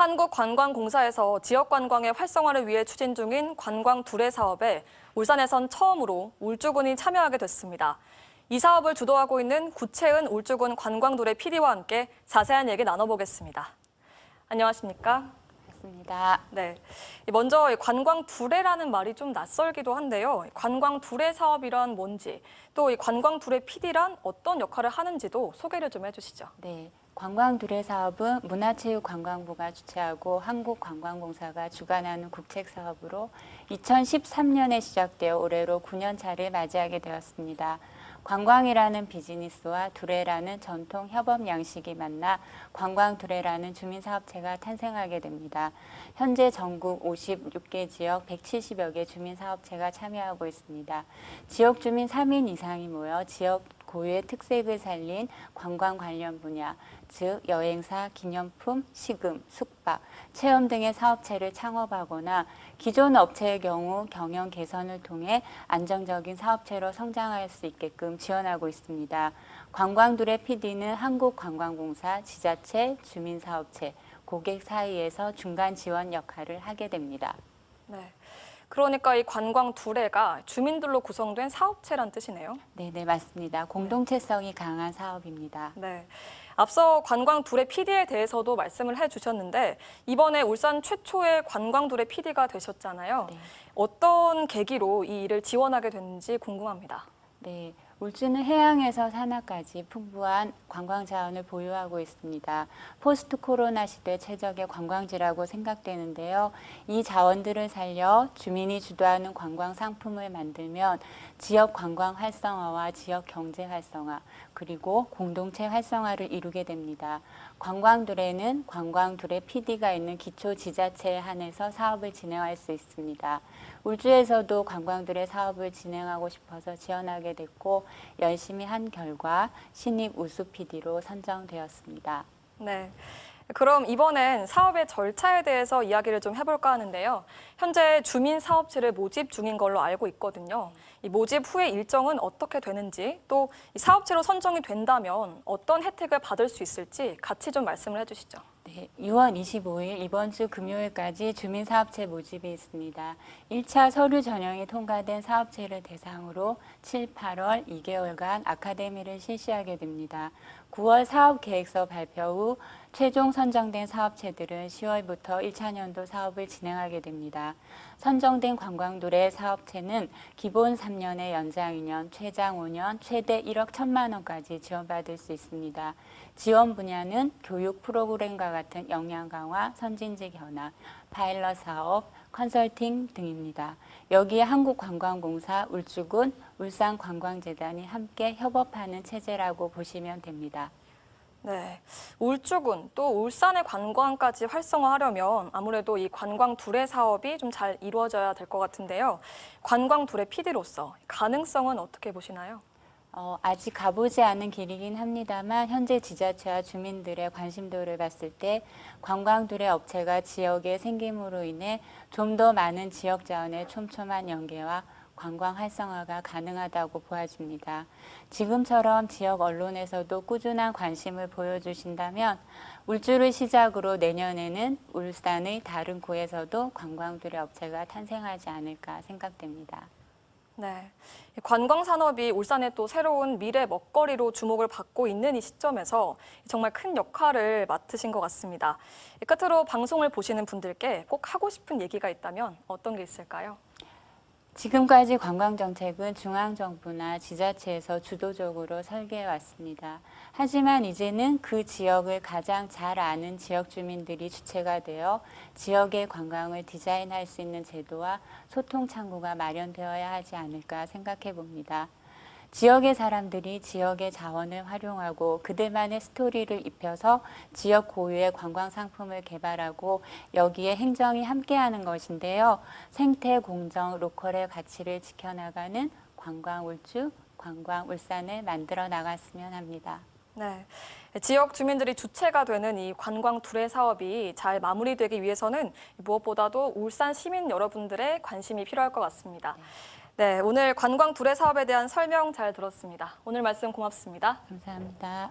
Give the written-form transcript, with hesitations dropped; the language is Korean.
한국관광공사에서 지역 관광의 활성화를 위해 추진 중인 관광 두레 사업에 울산에선 처음으로 울주군이 참여하게 됐습니다. 이 사업을 주도하고 있는 구채은 울주군 관광두레 PD와 함께 자세한 얘기 나눠보겠습니다. 안녕하십니까? 반갑습니다. 네. 먼저 관광 두레라는 말이 좀 낯설기도 한데요. 관광 두레 사업이란 뭔지, 또 이 관광 두레 PD란 어떤 역할을 하는지도 소개를 좀 해주시죠. 네, 관광두레 사업은 문화체육관광부가 주최하고 한국관광공사가 주관하는 국책 사업으로 2013년에 시작되어 올해로 9년차를 맞이하게 되었습니다. 관광이라는 비즈니스와 두레라는 전통 협업 양식이 만나 관광두레라는 주민사업체가 탄생하게 됩니다. 현재 전국 56개 지역 170여 개 주민사업체가 참여하고 있습니다. 지역 주민 3인 이상이 모여 지역 고유의 특색을 살린 관광 관련 분야, 즉 여행사, 기념품, 식음, 숙박, 체험 등의 사업체를 창업하거나 기존 업체의 경우 경영 개선을 통해 안정적인 사업체로 성장할 수 있게끔 지원하고 있습니다. 관광두레 PD는 한국관광공사, 지자체, 주민사업체, 고객 사이에서 중간 지원 역할을 하게 됩니다. 네. 그러니까 이 관광 두레가 주민들로 구성된 사업체란 뜻이네요. 네, 맞습니다. 공동체성이 강한 사업입니다. 네. 앞서 관광 두레 PD에 대해서도 말씀을 해주셨는데 이번에 울산 최초의 관광 두레 PD가 되셨잖아요. 네. 어떤 계기로 이 일을 지원하게 됐는지 궁금합니다. 네, 울주는 해양에서 산하까지 풍부한 관광 자원을 보유하고 있습니다. 포스트 코로나 시대 최적의 관광지라고 생각되는데요. 이 자원들을 살려 주민이 주도하는 관광 상품을 만들면 지역 관광 활성화와 지역 경제 활성화, 그리고 공동체 활성화를 이루게 됩니다. 관광두레는 관광두레 PD가 있는 기초 지자체에 한해서 사업을 진행할 수 있습니다. 울주에서도 관광두레 사업을 진행하고 싶어서 지원하게 됐고 열심히 한 결과 신입 우수 PD로 선정되었습니다. 네. 그럼 이번엔 사업의 절차에 대해서 이야기를 좀 해볼까 하는데요. 현재 주민 사업체를 모집 중인 걸로 알고 있거든요. 이 모집 후의 일정은 어떻게 되는지, 또 이 사업체로 선정이 된다면 어떤 혜택을 받을 수 있을지 같이 좀 말씀을 해주시죠. 네, 6월 25일 이번 주 금요일까지 주민사업체 모집이 있습니다. 1차 서류 전형이 통과된 사업체를 대상으로 7, 8월 2개월간 아카데미를 실시하게 됩니다. 9월 사업계획서 발표 후 최종 선정된 사업체들은 10월부터 1차 년도 사업을 진행하게 됩니다. 선정된 관광두레 사업체는 기본 3년의 연장 2년, 최장 5년, 최대 1억 1천만 원까지 지원받을 수 있습니다. 지원 분야는 교육 프로그램과 같은 역량 강화, 선진직 현황, 파일럿 사업, 컨설팅 등입니다. 여기에 한국관광공사, 울주군, 울산관광재단이 함께 협업하는 체제라고 보시면 됩니다. 네, 울주군 또 울산의 관광까지 활성화하려면 아무래도 이 관광 두레 사업이 좀 잘 이루어져야 될 것 같은데요. 관광 두레 PD로서 가능성은 어떻게 보시나요? 아직 가보지 않은 길이긴 합니다만 현재 지자체와 주민들의 관심도를 봤을 때 관광두레 업체가 지역에 생김으로 인해 좀 더 많은 지역 자원의 촘촘한 연계와 관광 활성화가 가능하다고 보아집니다. 지금처럼 지역 언론에서도 꾸준한 관심을 보여주신다면 울주를 시작으로 내년에는 울산의 다른 구에서도 관광두레 업체가 탄생하지 않을까 생각됩니다. 네, 관광 산업이 울산의 또 새로운 미래 먹거리로 주목을 받고 있는 이 시점에서 정말 큰 역할을 맡으신 것 같습니다. 끝으로 방송을 보시는 분들께 꼭 하고 싶은 얘기가 있다면 어떤 게 있을까요? 지금까지 관광정책은 중앙정부나 지자체에서 주도적으로 설계해 왔습니다. 하지만 이제는 그 지역을 가장 잘 아는 지역 주민들이 주체가 되어 지역의 관광을 디자인할 수 있는 제도와 소통 창구가 마련되어야 하지 않을까 생각해 봅니다. 지역의 사람들이 지역의 자원을 활용하고 그들만의 스토리를 입혀서 지역 고유의 관광 상품을 개발하고 여기에 행정이 함께하는 것인데요. 생태, 공정, 로컬의 가치를 지켜나가는 관광 울주, 관광 울산을 만들어 나갔으면 합니다. 네, 지역 주민들이 주체가 되는 이 관광 두레 사업이 잘 마무리되기 위해서는 무엇보다도 울산 시민 여러분들의 관심이 필요할 것 같습니다. 네, 오늘 관광 두레 사업에 대한 설명 잘 들었습니다. 오늘 말씀 고맙습니다. 감사합니다.